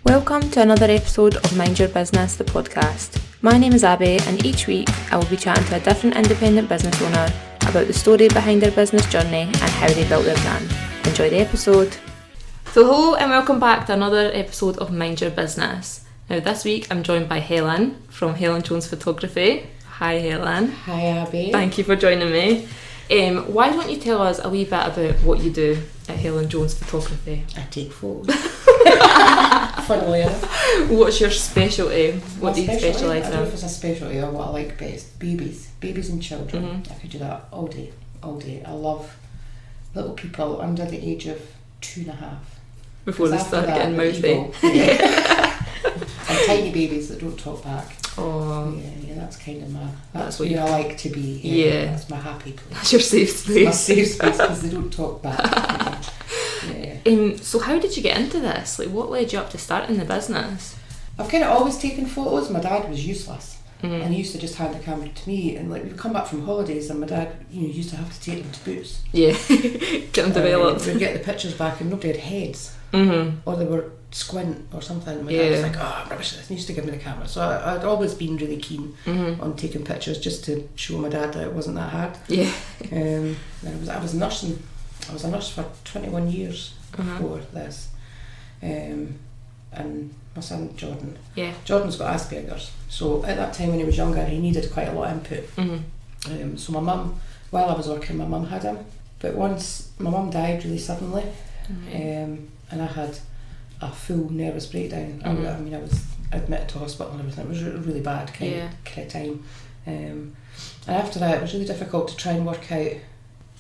Welcome to another episode of Mind Your Business, the podcast. My name is Abby, and each week I will be chatting to a different independent business owner about the story behind their business journey and how they built their brand. Enjoy the episode. So hello and welcome back to another episode of Mind Your Business. Now this week I'm joined by Helen from Helen Jones Photography. Hi Helen. Hi Abby. Thank you for joining me. Why don't you tell us a wee bit about what you do at Helen Jones Photography? I take photos. Funnily enough. What's your specialty? What do you specialise in? I don't know if it's a specialty or what I like best. Babies and children. Mm-hmm. I could do that all day. I love little people under the age of 2.5. Before they start getting mouthy. Yeah. And tiny babies that don't talk back. Oh. Yeah, that's kind of that's where I like to be. Yeah. That's my happy place. That's your safe space. My safe space because they don't talk back. Yeah. So how did you get into this? Like, what led you up to starting the business? I've kind of always taken photos. My dad was useless. Mm-hmm. And he used to just hand the camera to me, and like we'd come back from holidays and my dad, used to have to take them to Boots. Yeah. Get them developed. We'd get the pictures back and nobody had heads. Mm-hmm. Or they were squint or something. My dad was like, I'm rubbish at this, and he used to give me the camera. So I'd always been really keen on taking pictures just to show my dad that it wasn't that hard. Yeah. Then I was nursing. I was a nurse for 21 years before this. And my son Jordan. Yeah. Jordan's got Asperger's. So at that time when he was younger, he needed quite a lot of input. Mm-hmm. So my mum, while I was working, my mum had him. But once my mum died really suddenly, and I had a full nervous breakdown. Mm-hmm. I was admitted to hospital and everything. It was really bad kind of time. And after that, it was really difficult to try and work out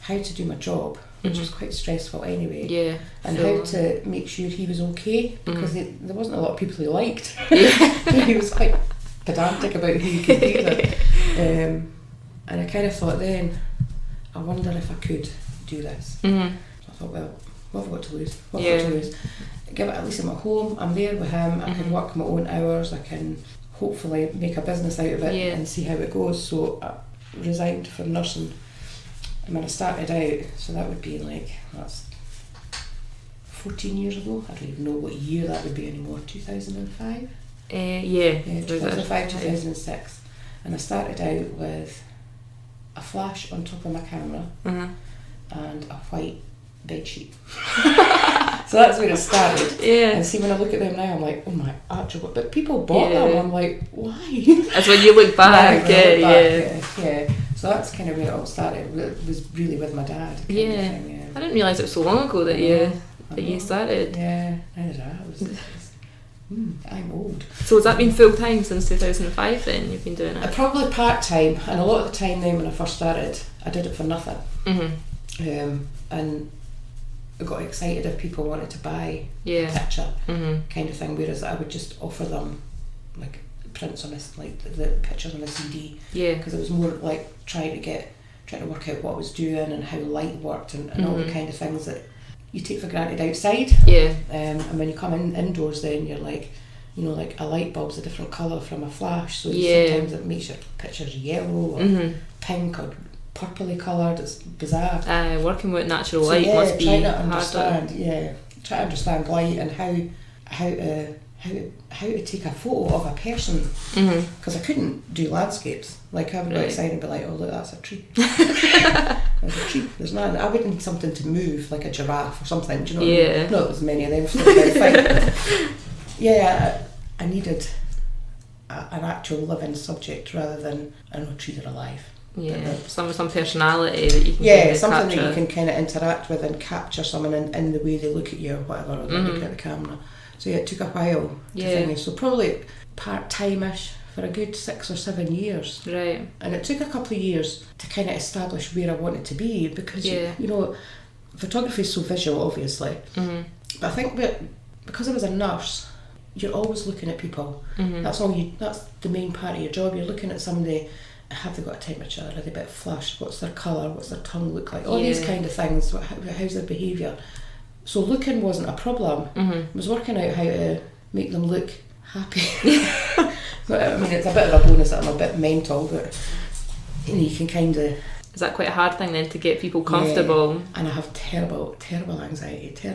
how to do my job, which was quite stressful anyway. Yeah. And how to make sure he was okay, because there wasn't a lot of people he liked. Yeah. He was quite pedantic about who he could be with. And I kind of thought then, I wonder if I could do this. Mm-hmm. So I thought, well, what have I got to lose? Give it, at least I'm at home, I'm there with him, I can work my own hours, I can hopefully make a business out of it and see how it goes. So I resigned from nursing, and when I started out, so that would be that's 14 years ago. I don't even know what year that would be anymore. 2005? 2005, 2006. And I started out with a flash on top of my camera and a white bedsheet. So that's where it started. Yeah. And see, when I look at them now, I'm like, oh my actual, but people bought them. I'm like, why? That's when you look back. Yeah. So that's kind of where it all started. It was really with my dad. Yeah. I didn't realise it was so long ago that you started. Yeah, I did. I'm old. So has that been full time since 2005 then? You've been doing it? Probably part time, and a lot of the time then when I first started, I did it for nothing. Mm-hmm. And I got excited if people wanted to buy a picture kind of thing, whereas I would just offer them like prints on this, like the pictures on a CD. Yeah. Because it was more like trying to work out what I was doing and how light worked and all the kind of things that you take for granted outside. Yeah. And when you come indoors, then you're like, like a light bulb's a different colour from a flash, so sometimes it makes your pictures yellow or pink or purpley coloured. It's bizarre. Working with natural light must be trying to understand. Yeah, try to understand light and how to take a photo of a person, because I couldn't do landscapes. Like I would go outside and be like, oh look, that's a tree. There's a tree. There's not. I would need something to move, like a giraffe or something. Do you know what I mean? Not as many of them. I needed an actual living subject rather than trees are alive. Yeah, some personality that you can something capture. That you can kind of interact with and capture someone in the way they look at you or whatever, or they look at the camera. So it took a while to finish. So probably part-time-ish for a good 6 or 7 years. Right. And it took a couple of years to kind of establish where I wanted to be, because photography is so visual, obviously. Mm-hmm. But I think that because I was a nurse, you're always looking at people. Mm-hmm. That's the main part of your job. You're looking at somebody. Have they got a temperature? Are they a bit flushed? What's their colour? What's their tongue look like? All these kind of things. How's their behaviour? So looking wasn't a problem. I was working out how to make them look happy. But, I mean, it's a bit of a bonus that I'm a bit mental, but you can kind of Is that quite a hard thing then to get people comfortable? Yeah. And I have terrible anxiety,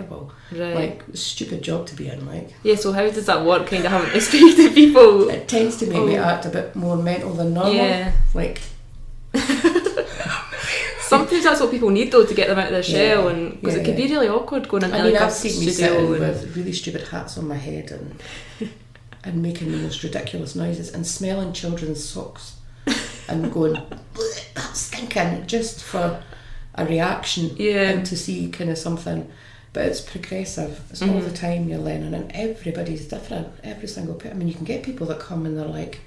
Right. like stupid job to be in, like. Yeah, so how does that work, kind of having to speak to people? It tends to make me act a bit more mental than normal. Yeah. Like. Sometimes that's what people need though, to get them out of their shell, and because it can be really awkward going into like a I've seen me studio sitting with really stupid hats on my head and making the most ridiculous noises and smelling children's socks and going, that's stinking, just for a reaction and to see kind of something. But it's progressive. It's all the time you're learning, and everybody's different. Every single person. I mean, you can get people that come and they're like,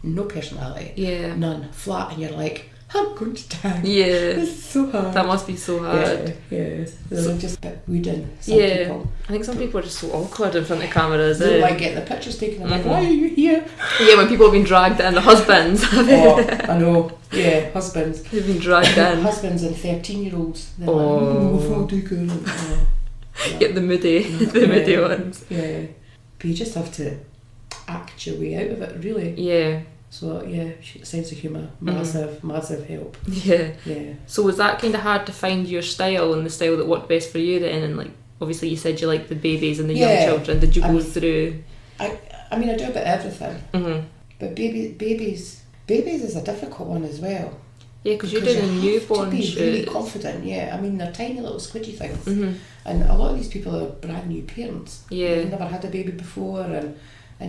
no personality, none, flat, and you're like, I'm going to die. Yeah. It's so hard. That must be so hard. Yeah. They're just a bit wooden, some people. I think some people are just so awkward in front of cameras. They don't like getting the pictures taken. I'm like, why are you here? Yeah, when people have been dragged in, the husbands. I know. Yeah, husbands. They've been dragged in. Husbands and 13-year-olds. They're like, oh, do good. Get the moody ones. Yeah. But you just have to act your way out of it, really. Yeah. So sense of humour, massive help. Yeah. So was that kind of hard to find your style and the style that worked best for you then? And like, obviously you said you like the babies and the young children. Did you go through? I mean, I do a bit of everything. Mm-hmm. But babies is a difficult one as well. Yeah, because you're doing a newborn shoot. To be really confident. Yeah, I mean they're tiny little squidgy things, and a lot of these people are brand new parents. Yeah, they've never had a baby before, and I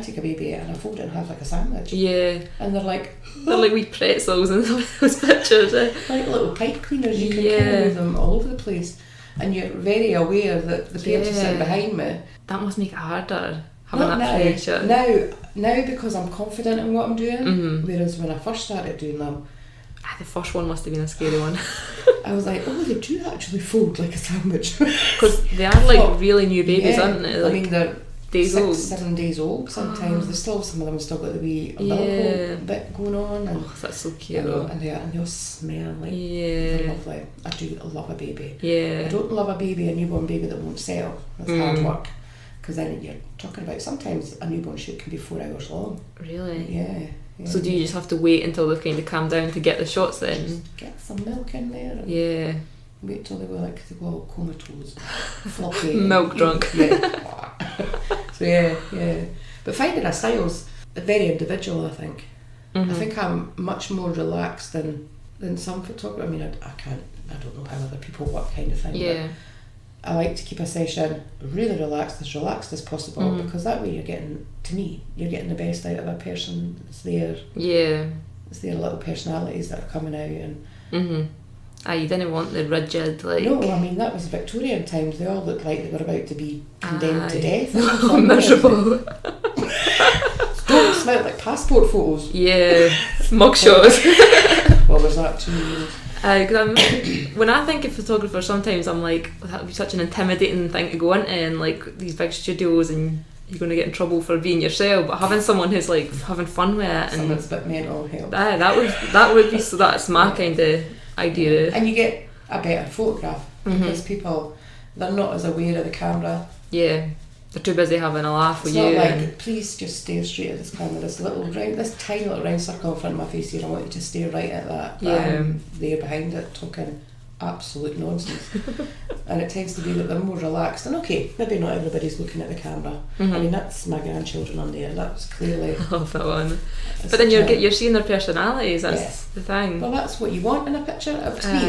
take a baby and I fold it in half like a sandwich. Yeah. And they're like wee pretzels in those pictures. Like little pipe cleaners, you can kind of move them all over the place. And you're very aware that the parents are sitting behind me. That must make it harder, having that pressure. Now because I'm confident in what I'm doing, whereas when I first started doing them, the first one must have been a scary one. I was like, they do actually fold like a sandwich. Because they are like really new babies, aren't they? Like, I mean, they're 7 days old sometimes. Some of them still got the wee umbilical bit going on, and that's so cute. And they'll smell like they're lovely. I do love a baby. I don't love a newborn baby that won't settle. That's hard work, because then you're talking about sometimes a newborn shoot can be 4 hours long. Really? Yeah. So do you just have to wait until they've kind of calmed down to get the shots then? Just get some milk in there. And wait till they go all comatose, floppy, milk drunk. So but finding a style's very individual. I think. I think I'm much more relaxed than some photographers. I mean, I don't know how other people work, kind of thing. Yeah. I like to keep a session really relaxed as possible, because that way you're getting the best out of a person. It's their little personalities that are coming out, and you didn't want the rigid, like... No, I mean, that was Victorian times. They all looked like they were about to be condemned to death. Oh, miserable. Don't smell like passport photos. Yeah, mugshots. Well, there's that too. When I think of photographers, sometimes I'm like, that would be such an intimidating thing to go into, and like these big studios, and you're going to get in trouble for being yourself. But having someone who's like having fun with it, and someone's a bit mental health. That would be so. That's my kind of idea. And you get a better photograph because people, they're not as aware of the camera. Yeah. They're too busy having a laugh with you. It's not like, please just stare straight at this camera, this tiny little round circle in front of my face here, I want you to stare right at that. But I'm there behind it talking absolute nonsense. And it tends to be that they're more relaxed. And maybe not everybody's looking at the camera. I mean, that's my grandchildren on there, that's clearly... I love that one. But then you're seeing their personalities, that's the thing. Well, that's what you want in a picture. To me,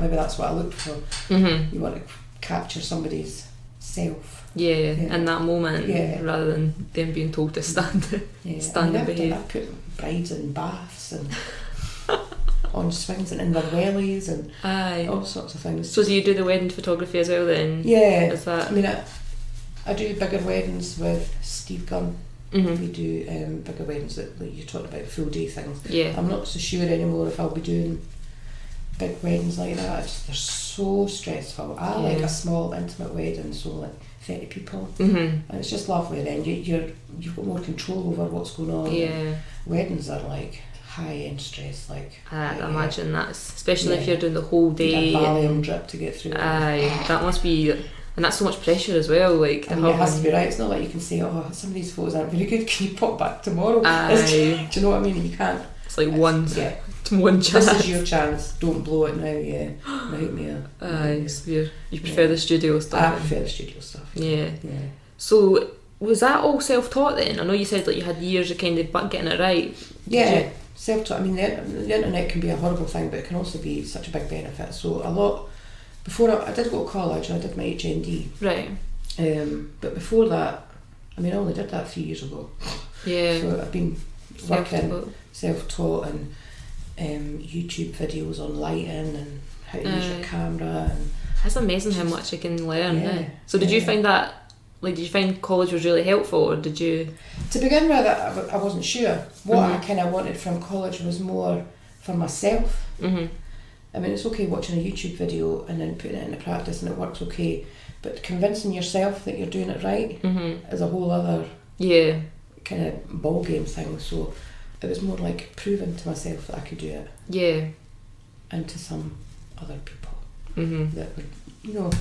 maybe that's what I look for. You want to capture somebody's self. Yeah, in that moment, rather than them being told to stand and behave. I put brides in baths and on swings and in their wellies and all sorts of things. So do you do the wedding photography as well then? Yeah, I mean, I do bigger weddings with Steve Gunn. We do bigger weddings that like you talked about, full day things. Yeah. I'm not so sure anymore if I'll be doing big weddings like that. They're so stressful. I like a small intimate wedding, so like 30 people, and it's just lovely. Then you've got more control over what's going on. Yeah, weddings are like high end stress. Like I imagine that's especially if you're doing the whole day. You need a Valium drip to get through. That must be, and that's so much pressure as well. Like it has to be right. It's not like you can say, some of these photos aren't very good. Can you pop back tomorrow? Do you know what I mean? You can't. It's like one chance. This is your chance. Don't blow it now. Yeah, nightmare. So you prefer the studio stuff? I prefer the studio stuff. Yeah. So was that all self-taught then? I know you said like you had years of kind of getting it right. Yeah, self-taught. I mean, the internet can be a horrible thing, but it can also be such a big benefit. So a lot before I did go to college. I did my HND. Right. But before that, I mean, I only did that 3 years ago. Yeah. So I've been working self-taught and YouTube videos on lighting and how to use your camera. And that's amazing how much you can learn. Yeah. So did you find that? Like, did you find college was really helpful, or did you? To begin with, I wasn't sure. What I kind of wanted from college was more for myself. Mm-hmm. I mean, it's okay watching a YouTube video and then putting it into practice and it works okay, but convincing yourself that you're doing it right is a whole other kind of ball game thing. So it was more like proving to myself that I could do it. Yeah. And to some other people that would,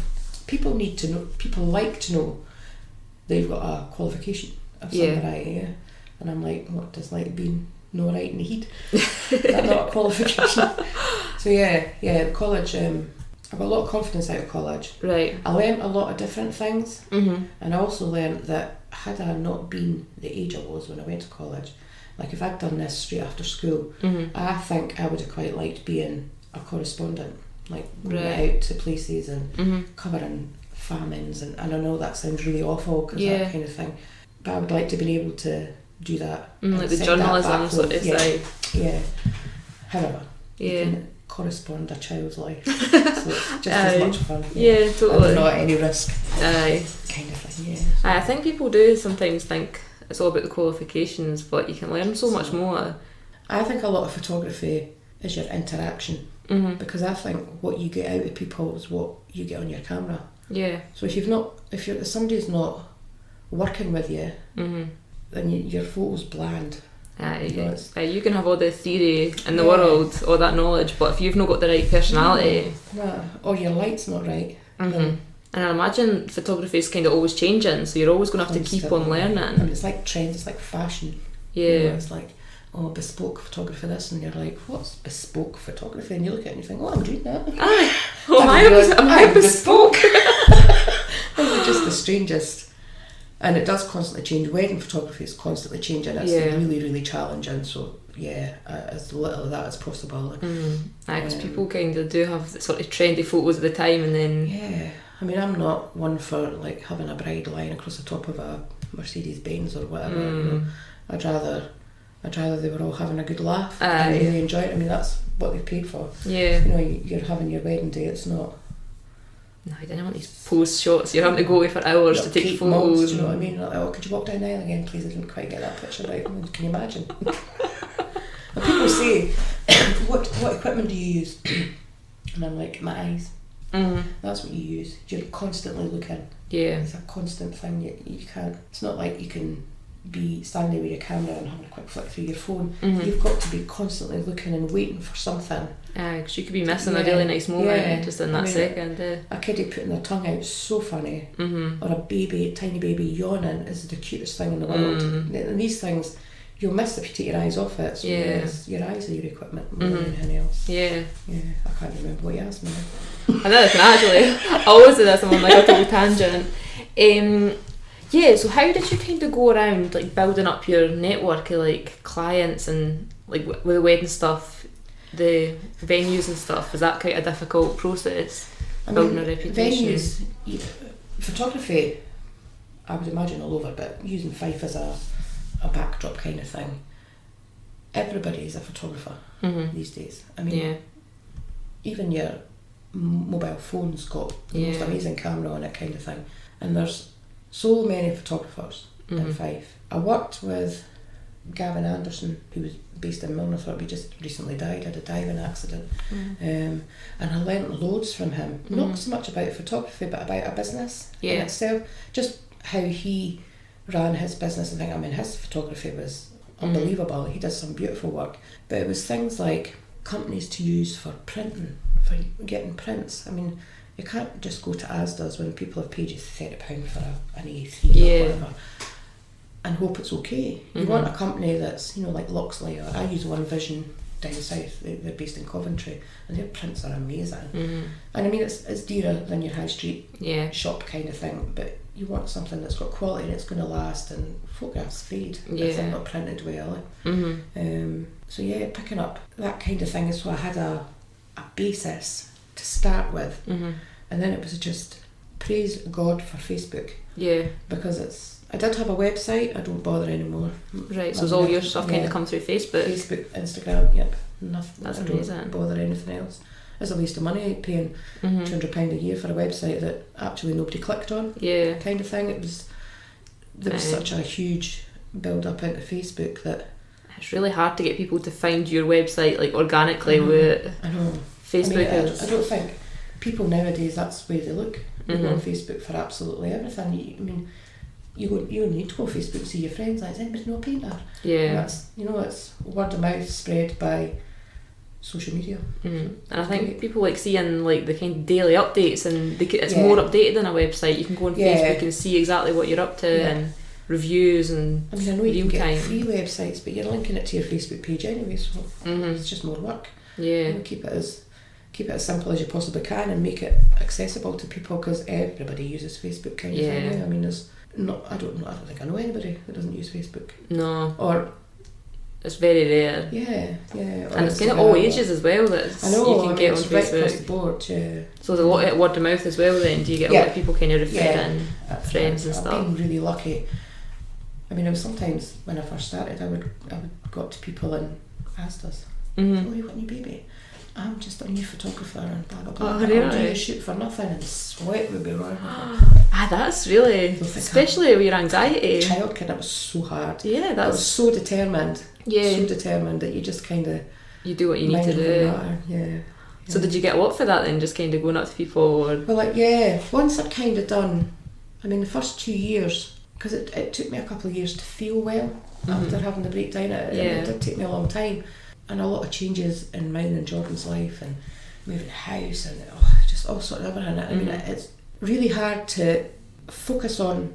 people need to know. People like to know they've got a qualification of some variety, and I'm like, what does like being no right in the heat? Is that not a qualification? So college, I got a lot of confidence out of college. Right. I learned a lot of different things, and I also learned that had I not been the age I was when I went to college, like if I'd done this straight after school, I think I would have quite liked being a correspondent, like going out to places and covering famines, and I know that sounds really awful because that kind of thing, but I would like to be able to do that, like the journalism sort of side. However, you can correspond a child's life, so it's just as much fun. Totally. And not at any risk. Kind of thing. I think people do sometimes think it's all about the qualifications, but you can learn so much more. I think a lot of photography is your interaction, because I think what you get out of people is what you get on your camera. Yeah. So if somebody's not working with you, then your photo's bland. You can have all the theory in the world, all that knowledge, but if you've not got the right personality, or your light's not right. And I imagine photography is kind of always changing, so you're always going to have to keep on learning. I mean, it's like trends, it's like fashion. Yeah. It's like, bespoke photography this, and you're like, what's bespoke photography? And you look at it and you think, I'm doing that. Am I bespoke? It's just the strangest. And it does constantly change. Wedding photography is constantly changing. It's really, really challenging. So as little of that as possible. Because people kind of do have sort of trendy photos at the time, and then I mean, I'm not one for like having a bride lying across the top of a Mercedes Benz or whatever. I'd rather they were all having a good laugh and really enjoy it. I mean, that's what they've paid for. Yeah. You're having your wedding day. It's not. No, I didn't want these pose shots. You're having to go away for hours to take photos. Do you know what I mean? Like, could you walk down the aisle again, please? I didn't quite get that picture right. I mean, can you imagine? But people say, what equipment do you use? And I'm like, my eyes. That's what you use. You're constantly looking. Yeah. It's a constant thing. You can't. It's not like you can be standing with your camera and having a quick flick through your phone. You've got to be constantly looking and waiting for something. Because you could be missing a really nice moment just in that second. A kiddie putting their tongue out is so funny. Or a tiny baby yawning is the cutest thing in the world. And these things you'll miss if you take your eyes off it. So your eyes are your equipment more than anything else. Yeah. I can't remember what you asked me. I know, I always do this. I'm on like a total tangent. So how did you kind of go around like building up your network of like clients and like with the wedding stuff, the venues and stuff? Was that quite a difficult process, building a reputation? Venues, photography, I would imagine all over, but using Fife as a backdrop kind of thing. Everybody is a photographer these days. I mean, even your mobile phone's got the most amazing camera on it kind of thing. And there's so many photographers in Fife. I worked with Gavin Anderson, who was based in Milnerthorpe. He just recently died, had a diving accident. And I learnt loads from him. Not so much about photography, but about a business in itself. Just how he ran his business. I mean, his photography was unbelievable. He does some beautiful work. But it was things like companies to use for printing, for getting prints. I mean, you can't just go to Asda's when people have paid you £30 for an A3 or whatever. and hope it's okay. You want a company that's, you know, like Loxley, or I use One Vision down south. They're based in Coventry, and their prints are amazing. And I mean, it's dearer than your high street shop kind of thing, but you want something that's got quality and it's going to last, and photographs fade if they're not printed well. So yeah, picking up that kind of thing is why I had a basis to start with, and then it was just praise God for Facebook. Because I did have a website, I don't bother anymore. Right, so it's all your stuff kind of come through Facebook? Facebook, Instagram, yep, nothing. That's amazing. Don't bother anything else. It's a waste of money paying £200 a year for a website that actually nobody clicked on, kind of thing. There was such a huge build up into Facebook that it's really hard to get people to find your website like organically with I know. Facebook. I don't think people nowadays, that's where they look. They go on Facebook for absolutely everything. You only need to go on Facebook to see your friends. Like, does anybody know a painter? And that's, you know, it's word of mouth spread by social media. And I think people like seeing like the kind of daily updates, and it's more updated than a website. You can go on Facebook and see exactly what you're up to and reviews and I know you can get free websites, but you're linking it to your Facebook page anyway, so it's just more work. You know, keep it as simple as you possibly can and make it accessible to people, because everybody uses Facebook kind of thing. I mean, I don't think I know anybody that doesn't use Facebook. No. Or it's very rare. And it's kind of all ages as well that you can get on Facebook. Right across the board, So there's a lot of word of mouth as well then. Do you get a lot of people kind of referring friends and stuff? I've been really lucky. I mean, sometimes when I first started, I would go up to people and asked us, "Oh, you got a new baby? I'm just a new photographer and blah blah blah. Really? I'll do a shoot for nothing," and sweat would be running. That's really, especially with your anxiety. Childcare, that was so hard. Yeah, I was so determined. So determined that you just kind of you do what you need to do. So did you get a lot for that then? Just kind of going up to people? Or? Well, once I'd kind of done, I mean, the first 2 years, because it took me a couple of years to feel well after having the breakdown. It did take me a long time. And a lot of changes in mine and Jordan's life, and moving house, and just all sorts of everything. I mean, it's really hard to focus on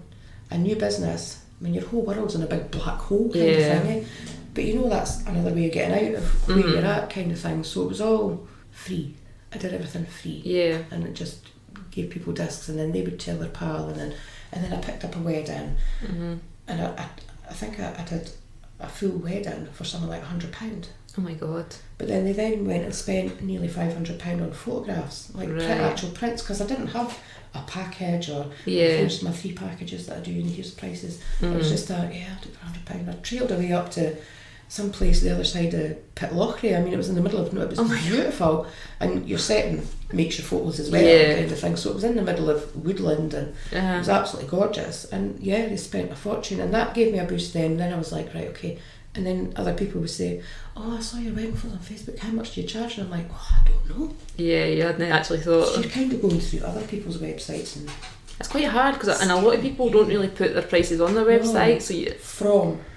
a new business when your whole world's in a big black hole kind of thing. But you know, that's another way of getting out of where you're at kind of thing. So it was all free. I did everything free. And it just gave people discs, and then they would tell their pal, and then I picked up a wedding, and I think I did a full wedding for something like £100. Oh my God. But then they went and spent nearly £500 on photographs, like actual prints, because I didn't have a package or here's my 3 packages that I do and here's the prices. It was just I'll do £100. I trailed away up to some place the other side of Pitlochry. I mean, it was in the middle of it was beautiful, and your setting makes your photos as well, kind of thing. So it was in the middle of woodland, and it was absolutely gorgeous. And they spent a fortune, and that gave me a boost. Then I was like, right, okay. And then other people would say, "Oh, I saw your wedding photos on Facebook. How much do you charge?" And I'm like, "Oh, I don't know." You hadn't actually thought. So you're kind of going through other people's websites, and it's quite hard because a lot of people don't really put their prices on their website.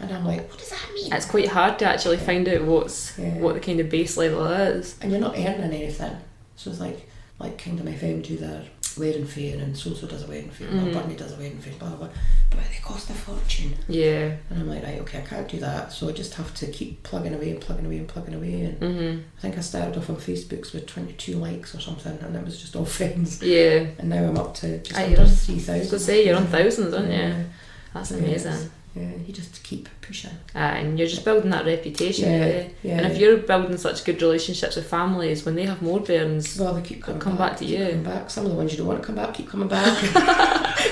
And I'm like, what does that mean? It's quite hard to actually find out what the kind of base level is. And you're not earning anything. So it's like Kingdom FM do their wedding fair, and so does a wedding fair, Bunny does a wedding fair, blah blah blah. But they cost a fortune. And I'm like, right, okay, I can't do that. So I just have to keep plugging away. And I think I started off on Facebook's with 22 likes or something, and it was just all friends. And now I'm up to just under 3,000. So say you're on thousands, aren't you? That's amazing. You just keep pushing. And you're just building that reputation. And if you're building such good relationships with families, when they have more bairns, they keep coming back to you. Coming back. Some of the ones you don't want to come back keep coming back.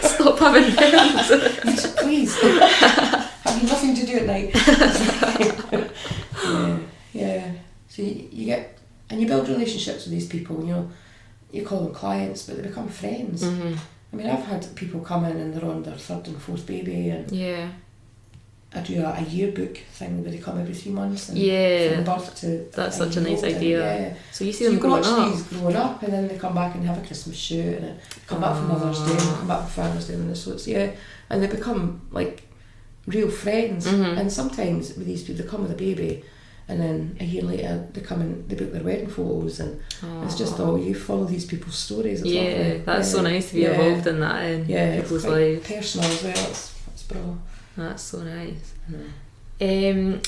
Stop having friends. Please. Have you nothing to do at night? So you get, and you build relationships with these people. You know, you call them clients, but they become friends. I mean, I've had people come in and they're on their 3rd and 4th baby, and I do a yearbook thing where they come every 3 months. And from birth to that's such a nice idea. So you see them growing up, and then they come back and have a Christmas shoot, and then come back for Mother's Day, and come back for Father's Day, and so it's and they become like real friends. And sometimes with these people, they come with a baby, and then a year later they come and they book their wedding photos, and it's just you follow these people's stories. It's lovely. That's so nice to be involved in that in people's lives. Personal as well. It's brilliant. That's so nice. Mm.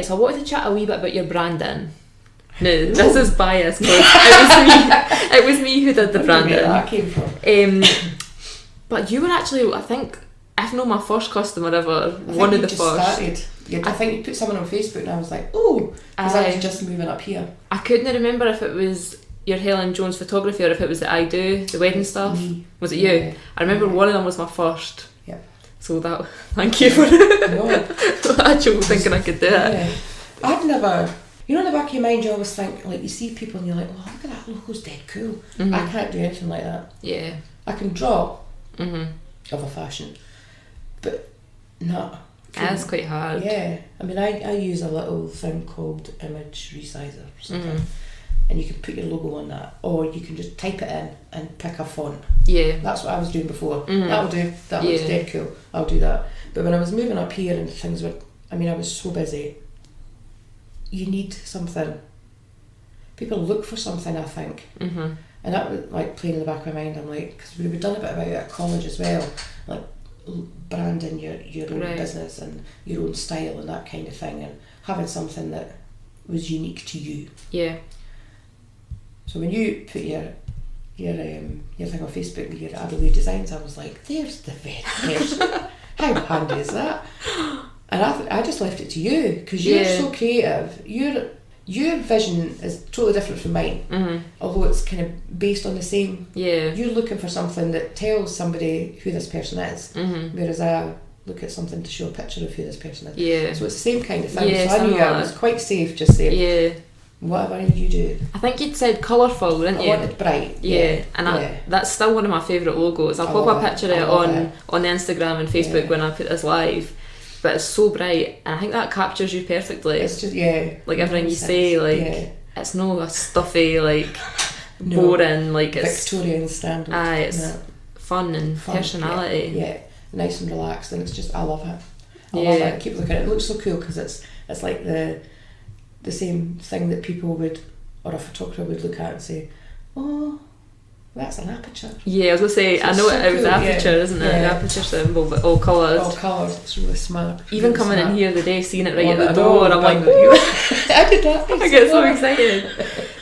So I wanted to chat a wee bit about your branding. No, this is biased because it was me who did the branding. Where that came from. But you were actually, I think, if not my first customer ever, one of the first. Started. I think you put someone on Facebook and I was like, oh, because I was just moving up here. I couldn't remember if it was your Helen Jones photography or if it was the I Do, the wedding stuff. Me. Was it you? I remember one of them was my first. Yeah. So thank you for actually thinking I could do it. I'd never, in the back of your mind you always think, like you see people and you're like, oh, look at that logo's dead cool. Mm-hmm. I can't do anything like that. Yeah. I can draw Mm-hmm. of a fashion, but not. That's quite hard. Yeah, I mean I use a little thing called image resizer or something, and you can put your logo on that, or you can just type it in and pick a font. Yeah. That's what I was doing before. That'll do. That looks dead cool. I'll do that. But when I was moving up here and things were, I was so busy. You need something. People look for something, I think. Mm-hmm. And that was like playing in the back of my mind. I'm like, because we had done a bit about it at college as well, like branding your own business and your own style and that kind of thing, and having something that was unique to you. Yeah. So when you put your thing on Facebook with your Abilene designs, I was like, there's the very person. How handy is that? And I just left it to you because you're so creative. Your vision is totally different from mine, although it's kind of based on the same. Yeah. You're looking for something that tells somebody who this person is, whereas I look at something to show a picture of who this person is. Yeah. So it's the same kind of thing. Yeah, so I knew I was quite safe just saying, whatever you do. I think you'd said colourful, didn't you? I wanted bright. Yeah, and that's still one of my favourite logos. I'll pop a picture of it on the Instagram and Facebook when I put this live. But it's so bright, and I think that captures you perfectly. It's just like everything you say, like it's no a stuffy, like boring, like it's Victorian standard. It's fun and personality. Yeah, nice and relaxed, and it's just I love it. I love it. I keep looking at it. It looks so cool because it's like the same thing that people would, or a photographer would look at and say, oh, that's an aperture. Yeah, I was going to say, I know it was aperture, isn't it? The aperture symbol, but all coloured. All coloured, it's really smart. Even really coming smart. in here today, seeing it right at the door, I'm like, I did that. I get so excited.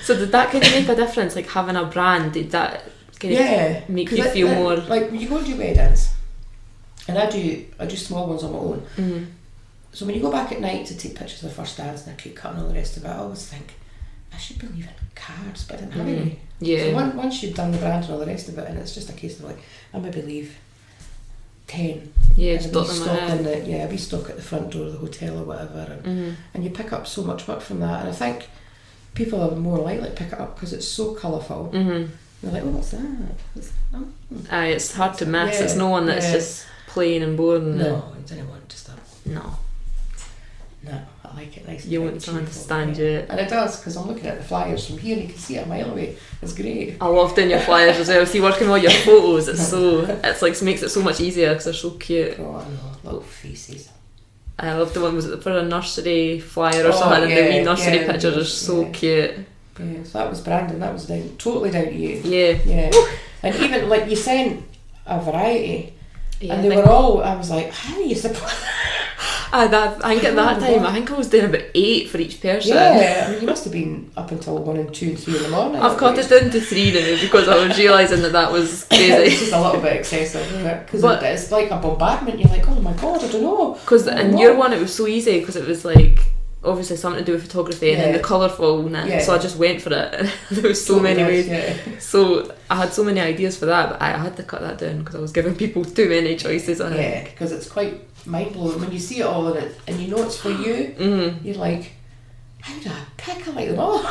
So did that kind of make a difference, like having a brand? Did that kind of make you feel more... Like when you go and do weddings, and I do small ones on my own, so when you go back at night to take pictures of the first dance and the cake cut and all the rest of it, I always think, I should be leaving cards, but I didn't have any. Yeah. So once you've done the brand and all the rest of it, and it's just a case of like, I maybe leave 10. Yeah, stock them I'll be stuck at the front door of the hotel or whatever, and you pick up so much work from that. And I think people are more likely to pick it up because it's so colourful. They're like, oh, what's that? It's hard to miss. It's no one that's just plain and boring. No, I don't want to stop. No, I like it nice. You want someone to stand you. And it does, because I'm looking at the flyers from here and you can see it a mile away. It's great. I love doing your flyers as well. See, working with all your photos, it's like makes it so much easier because they're so cute. Oh, I know, little faces. I love the one, was it for a nursery flyer or something, and the wee nursery pictures are so cute. Yeah, so that was Brandon, that was totally down to you. Yeah. And even like you sent a variety, and they were all, I was like, how are you supposed I think at that time, I think I was doing about 8 for each person. Yeah, I mean, you must have been up until 1 and 2 and 3 in the morning. I've cut it down to 3 now because I was realising that was crazy. It's just a little bit excessive, isn't it? Because it's like a bombardment. You're like, oh my god, I don't know. Because in your one, it was so easy because it was like obviously something to do with photography and then the colourfulness. So I just went for it. There was so many ways. Yeah. So I had so many ideas for that, but I had to cut that down because I was giving people too many choices. I think. Yeah, because it's quite mind-blowing when you see it all in it and you know it's for you. You're like, how do I pick? I like them all.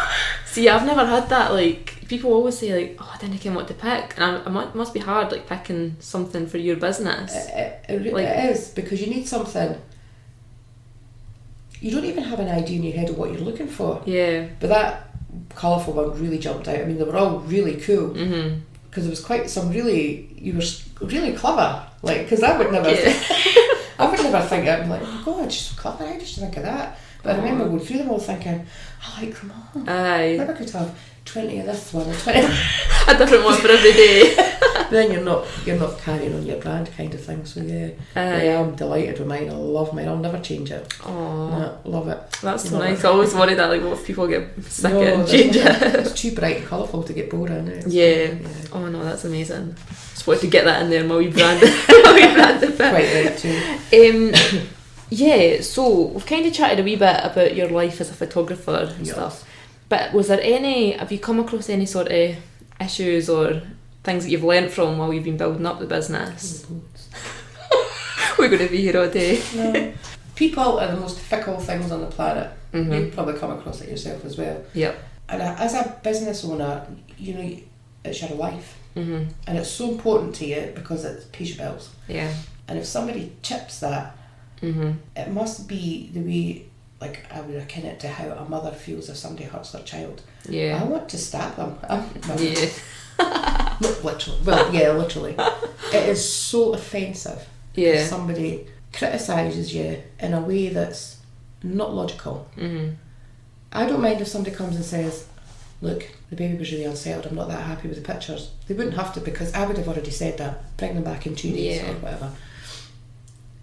See, I've never had that. Like, people always say like, oh, I didn't know what to pick, and it must be hard like picking something for your business. It is, because you need something. You don't even have an idea in your head of what you're looking for. Yeah. But that colourful one really jumped out. I mean, they were all really cool. Because there was quite some you were really clever. Like, because I would never, I would never think, I'm like, oh God, she's so clever, how did she think of that? But I remember going through them all thinking, I like them all. Maybe I could have 20 of this one or 20. A different one for every day. then you're not carrying on your brand kind of thing. So yeah, I am delighted with mine. I love mine. I'll never change it. Oh, no, love it. That's so nice. I always worry that like, what if people get sick of it and change it? It's too bright and colourful to get bored in it. Yeah. Oh no, that's amazing. Just wanted to get that in there, my wee brand. Bit. Quite right too. Yeah. So we've kind of chatted a wee bit about your life as a photographer and stuff. But have you come across any sort of issues or things that you've learnt from while you've been building up the business? We're going to be here all day. No. People are the most fickle things on the planet. Mm-hmm. You've probably come across it yourself as well. Yep. And as a business owner, it's your life. Mm-hmm. And it's so important to you because it pays your bills. Yeah. And if somebody chips that, it must be the way, like I would akin it to how a mother feels if somebody hurts their child. Yeah. I want to stab them. Yeah. Not literally. Well, yeah, literally. It is so offensive if somebody criticises you in a way that's not logical. Mm-hmm. I don't mind if somebody comes and says, look, the baby was really unsettled, I'm not that happy with the pictures. They wouldn't have to, because I would have already said that. Bring them back in 2 days or whatever.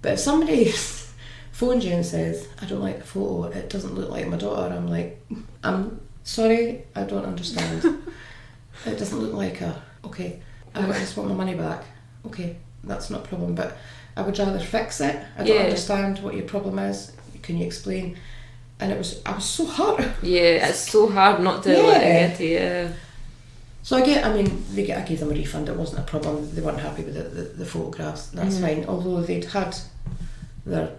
But if somebody phones you and says, I don't like the photo, it doesn't look like my daughter, I'm like, I'm sorry, I don't understand. It doesn't look like her. Okay, I just want my money back. Okay, that's not a problem, but I would rather fix it. I don't understand what your problem is. Can you explain? And I was so hurt. Yeah, it's so hard not to let it get to you. So I gave them a refund. It wasn't a problem. They weren't happy with the photographs. That's fine. Although they'd had their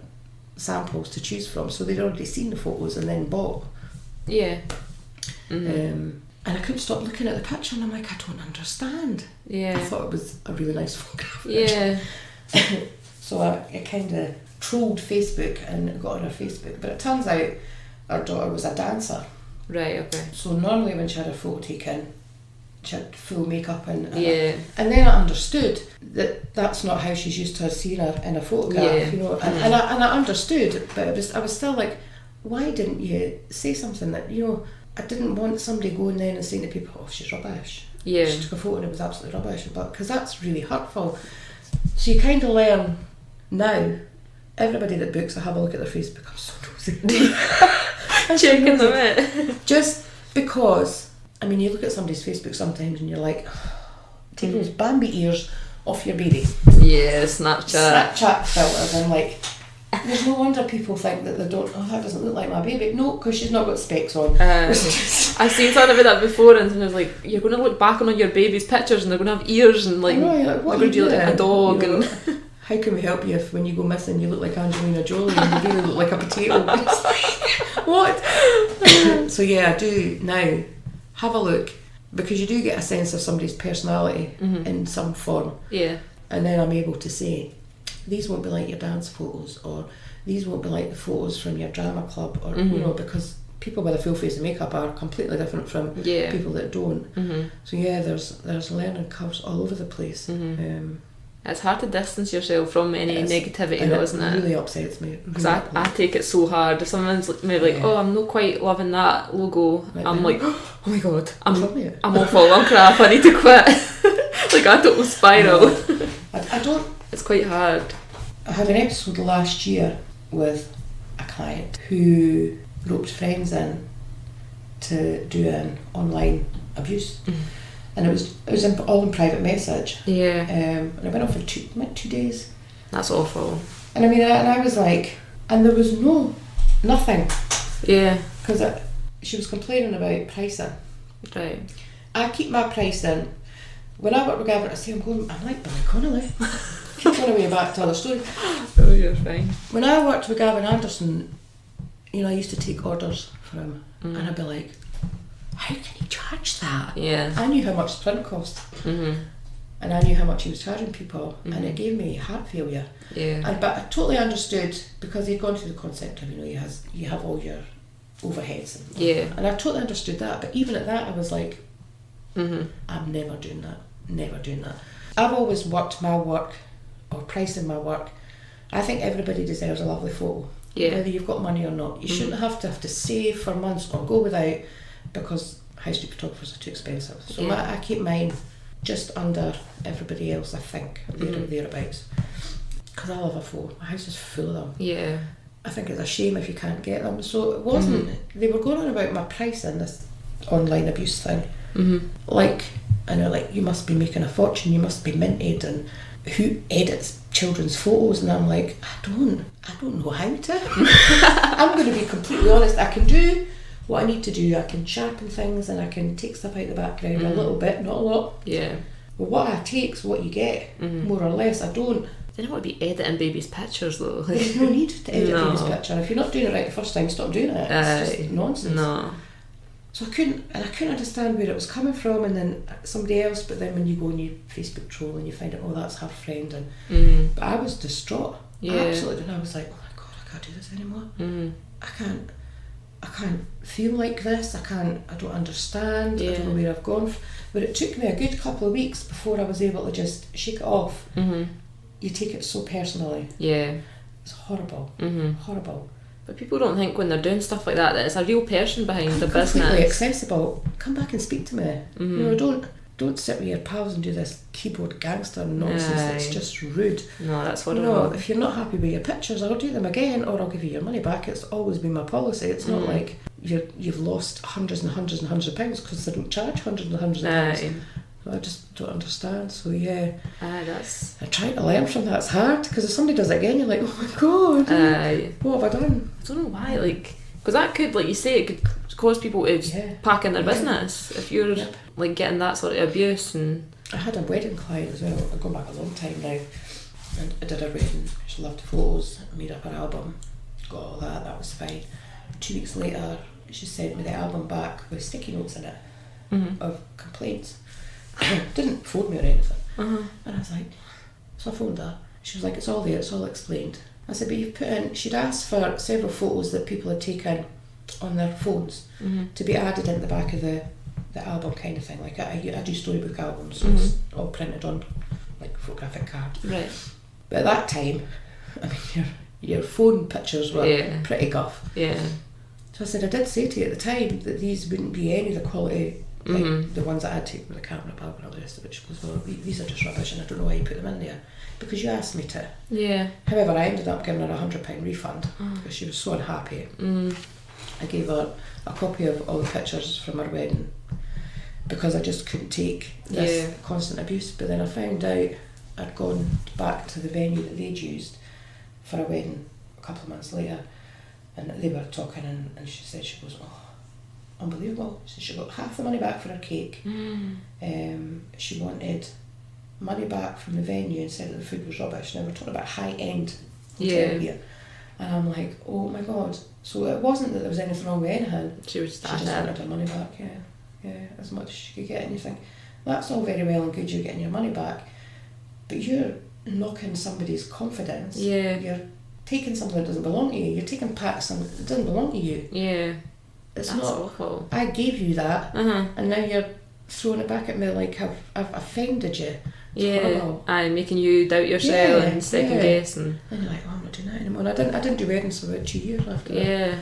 samples to choose from, so they'd already seen the photos and then bought. Yeah. Mm-hmm. And I couldn't stop looking at the picture, and I'm like, I don't understand. Yeah. I thought it was a really nice photograph. Yeah. So I kind of trolled Facebook and got on her Facebook, but it turns out our daughter was a dancer. Right. Okay. So normally when she had a photo taken, she had full makeup and then I understood that that's not how she's used to seeing her in a photograph, and I understood, but I was still like, why didn't you say something that, I didn't want somebody going then and saying to people, oh, she's rubbish. Yeah. She took a photo and it was absolutely rubbish, but because that's really hurtful. So you kind of learn now, everybody that books, I have a look at their Facebook, I'm so nosy. Checking them out. Just because, you look at somebody's Facebook sometimes and you're like, take those Bambi ears off your baby. Yeah, Snapchat filters, and like, there's no wonder people think that they don't, that doesn't look like my baby. No, because she's not got specs on. I've seen something about that before, and someone's like, you're going to look back on your baby's pictures and they're going to have ears and like, they're going to do like a dog. And how can we help you if when you go missing you look like Angelina Jolie and you really look like a potato? What? So yeah, I do now have a look, because you do get a sense of somebody's personality in some form. Yeah. And then I'm able to say, these won't be like your dance photos, or these won't be like the photos from your drama club, or because people with a full face of makeup are completely different from people that don't. So yeah, there's learning curves all over the place. It's hard to distance yourself from any negativity, though, isn't it? It really upsets me. Because I take it so hard. If someone's maybe like, oh, I'm not quite loving that logo, I'm like, oh my god, I'm awful, I'm crap, I need to quit. Like a total spiral. I don't. It's quite hard. I had an episode last year with a client who roped friends in to do an online abuse. And it was all in private message. Yeah. And it went on for 2 days. That's awful. And I was like, and there was nothing. Yeah. Because she was complaining about pricing. Right. I keep my pricing. When I work with Gavin, I'm like Billy Connolly. Keep going away back to other story. Oh, you're fine. When I worked with Gavin Anderson, I used to take orders for him, and I'd be like, how can he charge that? Yeah. I knew how much the print cost. And I knew how much he was charging people, and it gave me heart failure. Yeah. But I totally understood, because he'd gone through the concept of, you have all your overheads. And I totally understood that, but even at that I was like, I'm never doing that. Never doing that. I've always worked my work, or pricing my work. I think everybody deserves a lovely photo. Yeah. Whether you've got money or not. You shouldn't have to save for months or go without, because high street photographers are too expensive. So I keep mine just under everybody else, I think, thereabouts. Because I love a photo. My house is full of them. Yeah. I think it's a shame if you can't get them. So it wasn't, they were going on about my pricing, this online abuse thing. Like, and they're like, you must be making a fortune, you must be minted, and who edits children's photos? And I'm like, I don't know how to. I'm going to be completely honest. I can do what I need to do. I can sharpen things and I can take stuff out the background a little bit, not a lot. Yeah. But what I take's what you get, more or less. I don't want to be editing babies' pictures though. There's no need to edit a baby's picture. If you're not doing it right the first time, stop doing it. It's just nonsense. No. So I couldn't understand where it was coming from, and then somebody else. But then when you go on your Facebook troll and you find out, oh, that's her friend, and but I was distraught. Yeah. Absolutely, and I was like, oh my god, I can't do this anymore. I can't feel like this. I don't understand. I don't know where I've gone. But it took me a good couple of weeks before I was able to just shake it off. You take it so personally. Yeah. It's horrible. Horrible. But people don't think when they're doing stuff like that it's a real person behind the business. Completely accessible. Come back and speak to me. You know, don't sit with your pals and do this keyboard gangster nonsense. It's just rude. No, that's horrible. No, if you're not happy with your pictures, I'll do them again, or I'll give you your money back. It's always been my policy. It's not like you've lost hundreds and hundreds and hundreds of pounds because they don't charge hundreds and hundreds of pounds. I just don't understand. So yeah, I try to learn from that. It's hard because if somebody does it again, you're like, oh my god, what have I done? I don't know why, like, because that could, like you say, it could cause people to pack in their business if you're like getting that sort of abuse. And I had a wedding client as well. I go back a long time now, and I did a wedding. She loved photos. I made up her album, got all that. That was fine. 2 weeks later, she sent me the album back with sticky notes in it of complaints. Didn't phone me or anything. And I was like, so I phoned her. She was like, it's all there, it's all explained. I said, but you've put in, she'd asked for several photos that people had taken on their phones to be added in the back of the album kind of thing. Like I do storybook albums, so it's all printed on like photographic card. Right. But at that time, I mean, your phone pictures were pretty guff. Yeah. So I said, I did say to you at the time that these wouldn't be any of the quality like the ones that I'd taken with the camera bag and all the rest of it. She goes, well, these are just rubbish and I don't know why you put them in there because you asked me to. Yeah. However, I ended up giving her £100 refund because she was so unhappy. I gave her a copy of all the pictures from her wedding because I just couldn't take this constant abuse. But then I found out I'd gone back to the venue that they'd used for a wedding a couple of months later, and they were talking, and she said, she goes, oh, unbelievable. So she got half the money back for her cake. She wanted money back from the venue and said that the food was rubbish. Now we're talking about high-end hotel here. And I'm like, oh my god. So it wasn't that there was anything wrong with anything. She just wanted her money back, as much as she could get. And you think, that's all very well and good, you're getting your money back, but you're knocking somebody's confidence. You're taking something that doesn't belong to you. You're taking part of something that doesn't belong to you. It's that's not awful. I gave you that, and now you're throwing it back at me like I've offended you. And making you doubt yourself and second guess, and you're like, oh, I'm not doing that anymore. And I didn't do weddings for about 2 years after that.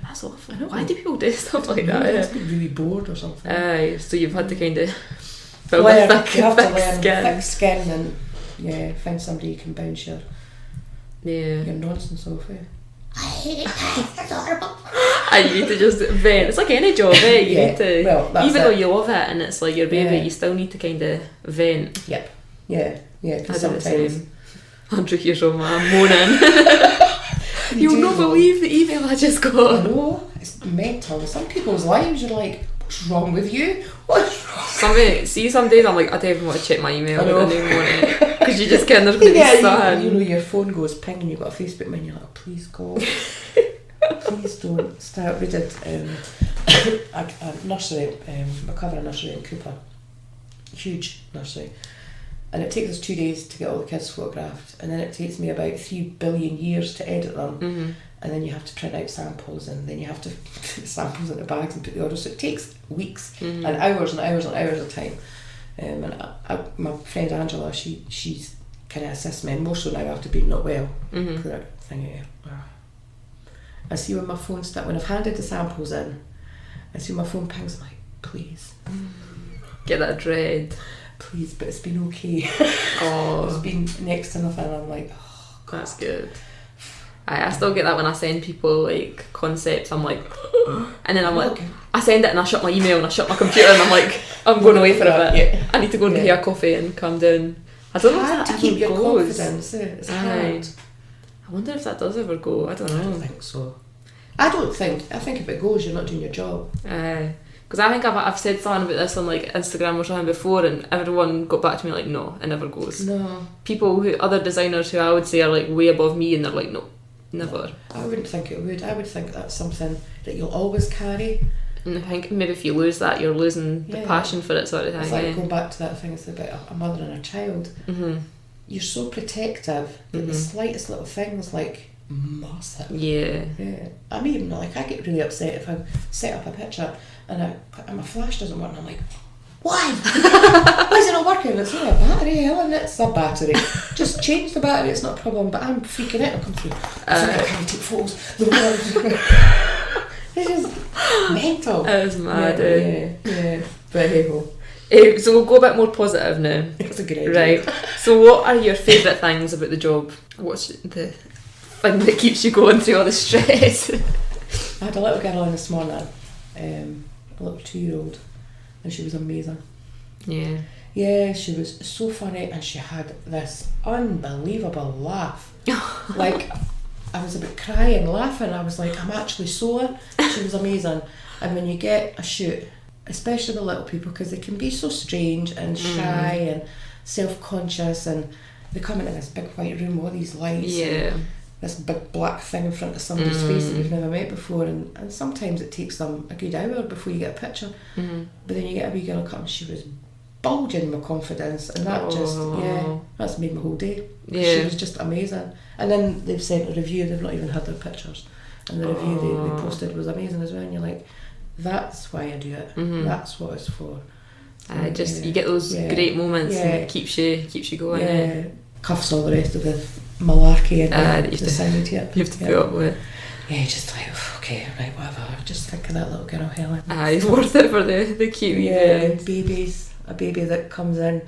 That's awful. Why do people do stuff like that? I must be really bored or something. So you've had to kind of build a thick skin and find somebody you can bounce your nonsense off. I hate it. It's horrible. And you need to just vent. It's like any job, you need to, even though you love it and it's like your baby, you still need to kind of vent. Yep. Because sometimes 100 years old man moaning. You'll not believe the email I just got. I know, it's mental. Some people's lives, you're like, what's wrong with you? What's wrong? Some days I'm like, I don't even want to check my email. I don't even want it. Because you just can't, there's going to be sad. You know, your phone goes ping and you've got a Facebook and you're like, oh, please God. Please don't start. We did a nursery, a cover nursery in Cooper, huge nursery, and it takes us 2 days to get all the kids photographed, and then it takes me about 3 billion years to edit them, and then you have to print out samples, and then you have to put the samples in the bags and put the orders. So it takes weeks and hours and hours and hours of time. And my friend Angela, she's kind of assists me, and more so now after being not well. I see when my phone when I've handed the samples in, I see my phone pings, I'm like, please. Get that dread. please, but it's been okay. Oh, It's been next to nothing. I'm like, oh, God. that's good. I still get that when I send people like concepts. I'm like, and then I'm like, Okay. I send it and I shut my email and I shut my computer and I'm like, I'm going away for a bit. Yeah. I need to go and get a coffee and calm down. I don't know if Hard that to keep ever your goes. confidence. It's Aye. hard. I wonder if that does ever go. I don't I don't know. think so. I think if it goes, you're not doing your job. Because I think I've said something about this on like Instagram or something before, and everyone got back to me like, no, it never goes. No. Other designers who I would say are like way above me, and they're like, no, never. I wouldn't think it would. I would think that's something that you'll always carry. And I think maybe if you lose that, you're losing the passion for it, sort of thing. It's like going back to that thing, it's about a mother and a child. Mm-hmm. You're so protective that the slightest little things like massive. Yeah. I mean, like, I get really upset if I set up a picture and my flash doesn't work and I'm like, why? Why is it not working? It's not a battery, Helen, it's a battery. Just change the battery, it's not a problem. But I'm freaking out, I'll come through. I can't take photos. It's just mental. It is mad. Yeah. But hey ho. So we'll go a bit more positive now. That's a good idea. Right. So what are your favourite things about the job? What's the thing that keeps you going through all the stress? I had a little girl on this morning, a little 2-year-old, and she was amazing. Yeah. Yeah, she was so funny and she had this unbelievable laugh. Like, I was about crying, laughing. I was like, I'm actually sore. She was amazing. And when you get a shoot, especially the little people, because they can be so strange and shy and self-conscious, and they come into this big white room with all these lights and this big black thing in front of somebody's face that you've never met before, and sometimes it takes them a good hour before you get a picture. But then you get a wee girl come, she was bulging with confidence, and that that's made my whole day. She was just amazing. And then they've sent a review, they've not even had their pictures, and the review they posted was amazing as well, and you're like, that's why I do it. That's what it's for. You get those great moments and it keeps you going. Yeah. Cuffs all the rest of the malarkey and the side here. You have to put up with. Yeah, just like, okay, right, whatever. Just think of that little girl, Helen. It's worth it for the cute babies. A baby that comes in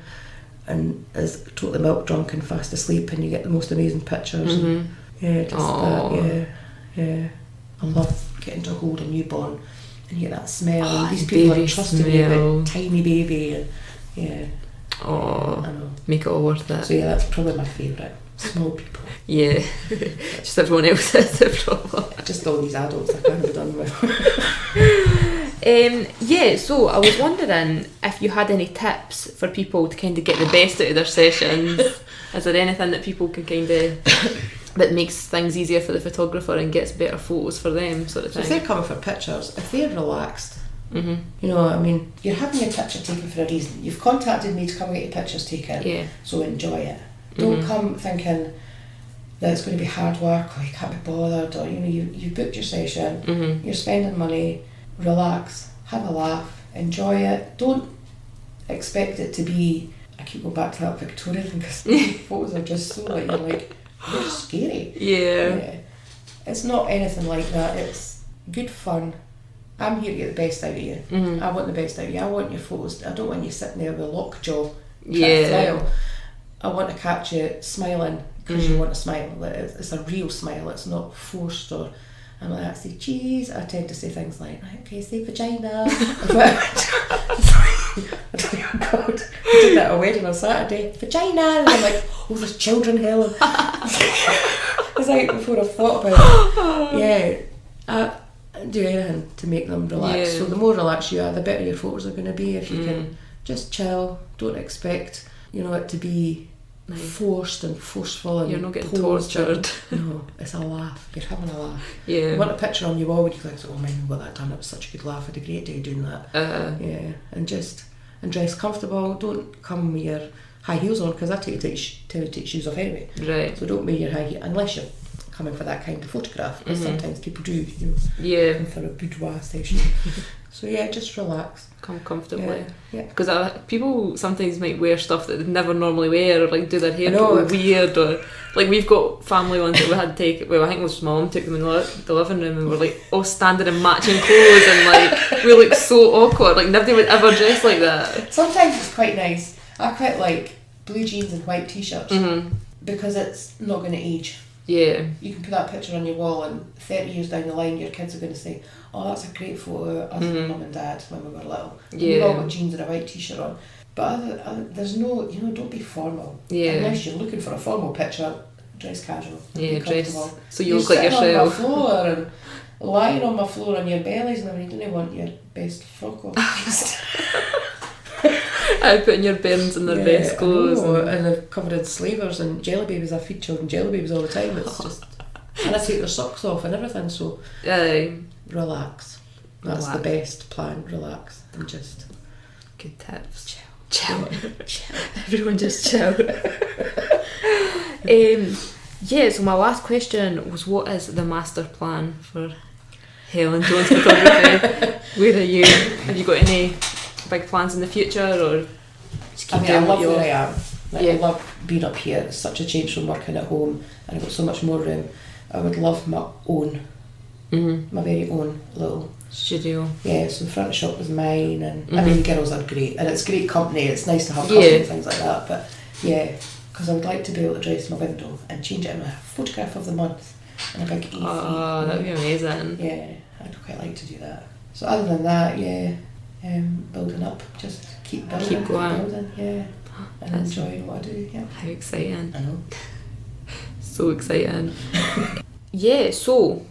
and is totally milk drunk and fast asleep, and you get the most amazing pictures. And, I love getting to hold a newborn and you get that smell, and these people are trusting you about tiny baby, and I know. Make it all worth it. So that's probably my favourite. Small people. Yeah. Just everyone else is the problem. Just all these adults I can't be done with. So I was wondering if you had any tips for people to kind of get the best out of their sessions. Is there anything that people can kind of that makes things easier for the photographer and gets better photos for them, sort of thing? So if they're coming for pictures, if they're relaxed, you know, I mean, you're having your picture taken for a reason. You've contacted me to come and get your pictures taken, so enjoy it. Don't come thinking that it's going to be hard work or you can't be bothered, or, you know, you booked your session, you're spending money. Relax, have a laugh, enjoy it. Don't expect it to be, I keep going back to that Victorian thing, because photos are just so like, you're like, they're scary. Yeah. It's not anything like that. It's good fun. I'm here to get the best out of you. I want the best out of you. I want your photos. I don't want you sitting there with a lockjaw trying to smile. I want to catch you smiling because you want to smile. It's a real smile. It's not forced or. And when I say cheese, I tend to say things like, right, okay, say vagina. I don't know, God, I did that at a wedding on Saturday. Vagina! And I'm like, oh, there's children, Helen. It's like before I've thought about it. I do anything to make them relax. So the more relaxed you are, the better your photos are going to be. If you can just chill, don't expect, you know, it to be forced and forceful, and you're not getting tortured. No, it's a laugh. You're having a laugh. You want a picture on your wall when you like, oh man, we got that done. It was such a good laugh. I had a great day doing that. And dress comfortable. Don't come with your high heels on, because I tell you to take shoes off anyway. Right. So don't wear your high heels unless you're coming for that kind of photograph, because sometimes people do, you know, come for a boudoir session. So just relax. Come comfortably. Because people sometimes might wear stuff that they'd never normally wear, or like do their hair weird, or like we've got family ones that we had to take. Well, I think it was mum took them in the living room, and we're like all standing in matching clothes, and like we look so awkward. Like nobody would ever dress like that. Sometimes it's quite nice. I quite like blue jeans and white t-shirts because it's not going to age. Yeah. You can put that picture on your wall and 30 years down the line your kids are going to say, oh, that's a great photo of us and mum and dad when we were little. Yeah. We've all got jeans and a white t-shirt on. But there's no, don't be formal. Yeah. Unless you're looking for a formal picture, dress casual. Yeah, dress. So you You're look like sitting yourself. on my floor and lying on my floor on your bellies and everything. You didn't want your best frock on. Putting your bairns in their best clothes. And they're covered in slavers and jelly babies. I feed children jelly babies all the time. It's just... And I take their socks off and everything, so... Relax. That's the best plan. Relax and just... Good tips. Chill. Everyone just chill. So my last question was, what is the master plan for Helen Jones Photography? Where are you? Have you got any big plans in the future, or just keep I love where I am. I love being up here. It's such a change from working at home, and I've got so much more room. I would love my own, my very own little studio. Yeah, so the front shop was mine, and I mean the girls are great, and it's great company. It's nice to have customers and things like that. But yeah, because I would like to be able to dress my window and change it in a photograph of the month and a big A3. Oh, that'd be amazing. Yeah, I'd quite like to do that. So other than that, building up, just keep building, keep going. And enjoying what I do. Yeah. How exciting! I know. So exciting. So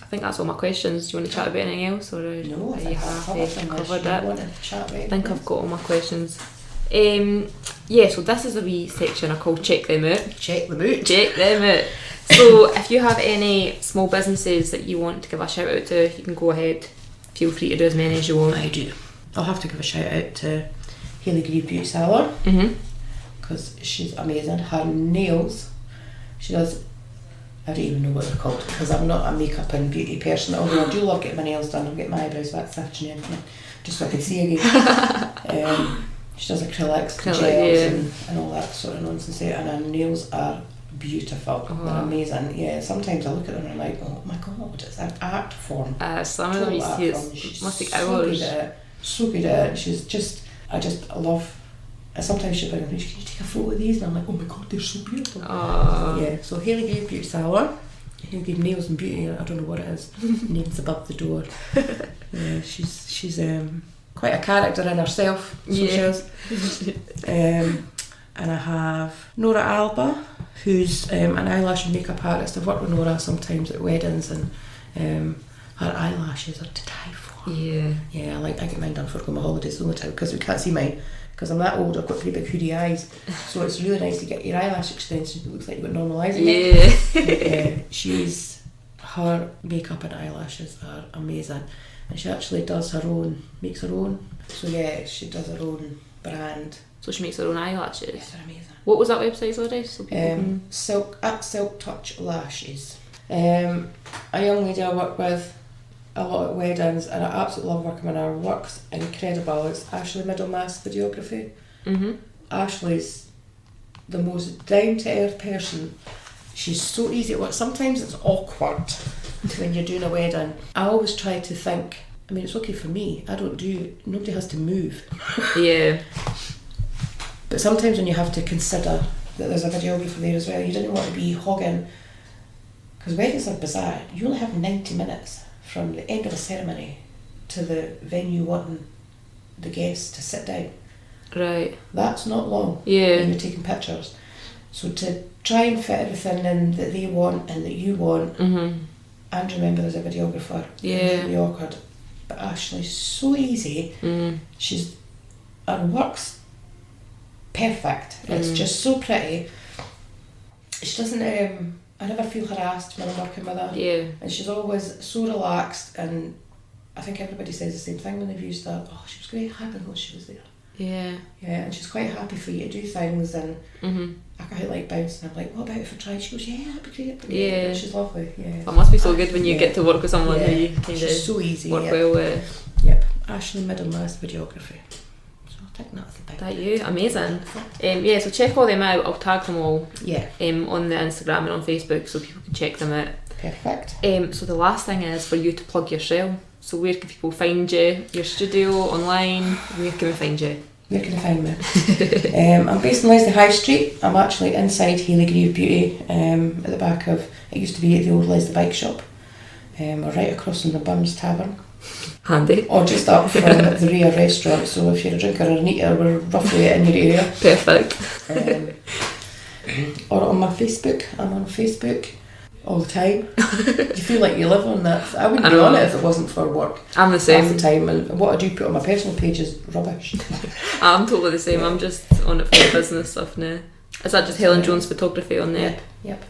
I think that's all my questions. Do you want to chat about anything else, or no, are you happy? Covered it? I think I've got all my questions. So this is a wee section I call Check Them Out. Check them out. Check them out. So if you have any small businesses that you want to give a shout out to, you can go ahead. Feel free to do as many as you want. I do. I'll have to give a shout out to Helen Beauty Salon because she's amazing. Her nails, she does. I don't even know what they're called because I'm not a makeup and beauty person, although I do love getting my nails done. I'm getting my eyebrows back this afternoon just so I can see again. She does acrylics, gels and all that sort of nonsense there, and her nails are beautiful. They're amazing. Yeah, sometimes I look at them and I'm like, oh my god, it's an art form. Some of them you see it must take hours. So good at it. She's just, I love. And sometimes she'll bring them, can you take a photo of these? And I'm like, oh my god, they're so beautiful. Yeah, so Helen Beauty Salon. Helen Nails and Beauty, I don't know what it is. Names above the door. Yeah, she's quite a character in herself. So she is. And I have Nora Alba, who's an eyelash and makeup artist. I've worked with Nora sometimes at weddings, and her eyelashes are to die for. Yeah, I get mine done for my holidays all the time because we can't see mine. Because I'm that old, I've got pretty big hoodie eyes, so it's really nice to get your eyelash extension. It looks like you've got normal eyes again. Her makeup and eyelashes are amazing, and she actually makes her own. So yeah, she does her own brand. So she makes her own eyelashes. Yes, they're amazing. What was that website, sorry? So Silk Touch Lashes. A young lady I work with a lot at weddings, and I absolutely love working with her. Work's incredible. It's Ashley Middlemass Videography. Ashley's the most down to earth person. She's so easy to work. Sometimes it's awkward when you're doing a wedding. I always try to think, I mean, it's okay for me. Nobody has to move. Yeah. But sometimes when you have to consider that there's a videographer there as well, you didn't want to be hogging, because weddings are bizarre. You only have 90 minutes from the end of the ceremony to the venue wanting the guests to sit down. Right. That's not long when you're taking pictures. So to try and fit everything in that they want and that you want, and remember there's a videographer, it's really awkward. But Ashley's so easy. Her work's perfect. It's just so pretty. She doesn't. I never feel harassed when I'm working with her. Yeah. And she's always so relaxed, and I think everybody says the same thing when they've used her. Oh, she was great, happy when she was there. Yeah. Yeah, and she's quite happy for you to do things, and I quite like bouncing. I'm like, what about if I tried? She goes, yeah, that'd be great. Yeah. She's lovely. Yeah. It must be so good when you get to work with someone who you kind of so easy, work well with. Yep. Ashley Middlemass Videography. I think that's the That you, amazing. So check all them out. I'll tag them all. On the Instagram and on Facebook so people can check them out. Perfect. So the last thing is for you to plug yourself. So where can people find you? Your studio, online? Where can we find you? Where can I find me? I'm based in Leslie High Street. I'm actually inside Hayley Grieve Beauty, at the back of, it used to be at the old Leslie Bike Shop, or right across from the Burns Tavern. Handy. Or just up from the Rhea restaurant, so if you're a drinker or an eater, we're roughly in your area. Perfect. Or on my Facebook. I'm on Facebook all the time. You feel like you live on that. I wouldn't be on it if it wasn't for work. I'm the same. Half the time, and what I do put on my personal page is rubbish. I'm totally the same. I'm just on it for the business stuff now. Is that just Helen Jones Photography on there? Yep.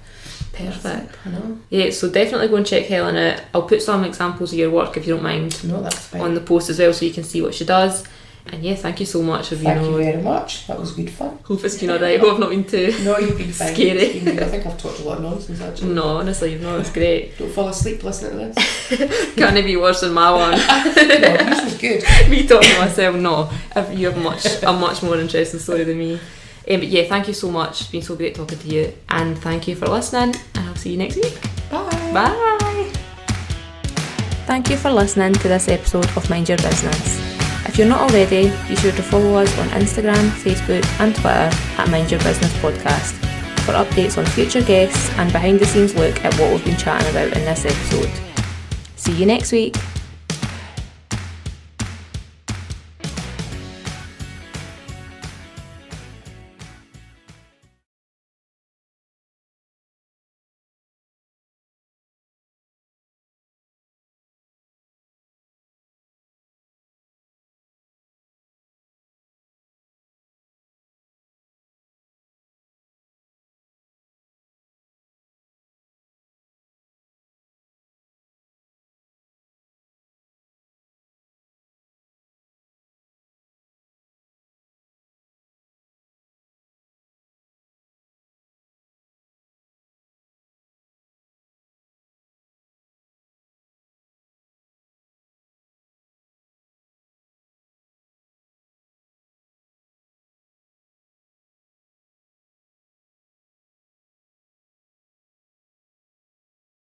Perfect. I know. Yeah, so definitely go and check Helen out. I'll put some examples of your work if you don't mind. No, that's fine. On the post as well, so you can see what she does. And yeah, thank you so much for being on. Thank you very much. That was good fun. Hope it's been alright. Hope I've not been too No, you've been fine. scary. It's been good. I think I've talked a lot of nonsense actually. No, honestly, you've not. It's great. Don't fall asleep listening to this. Can't be worse than my one. No, this was good. Me talking to myself, no. You have a much more interesting story than me. But yeah, thank you so much. It's been so great talking to you. And thank you for listening. And I'll see you next week. Bye. Bye. Thank you for listening to this episode of Mind Your Business. If you're not already, be sure to follow us on Instagram, Facebook and Twitter at Mind Your Business Podcast for updates on future guests and behind the scenes look at what we've been chatting about in this episode. See you next week.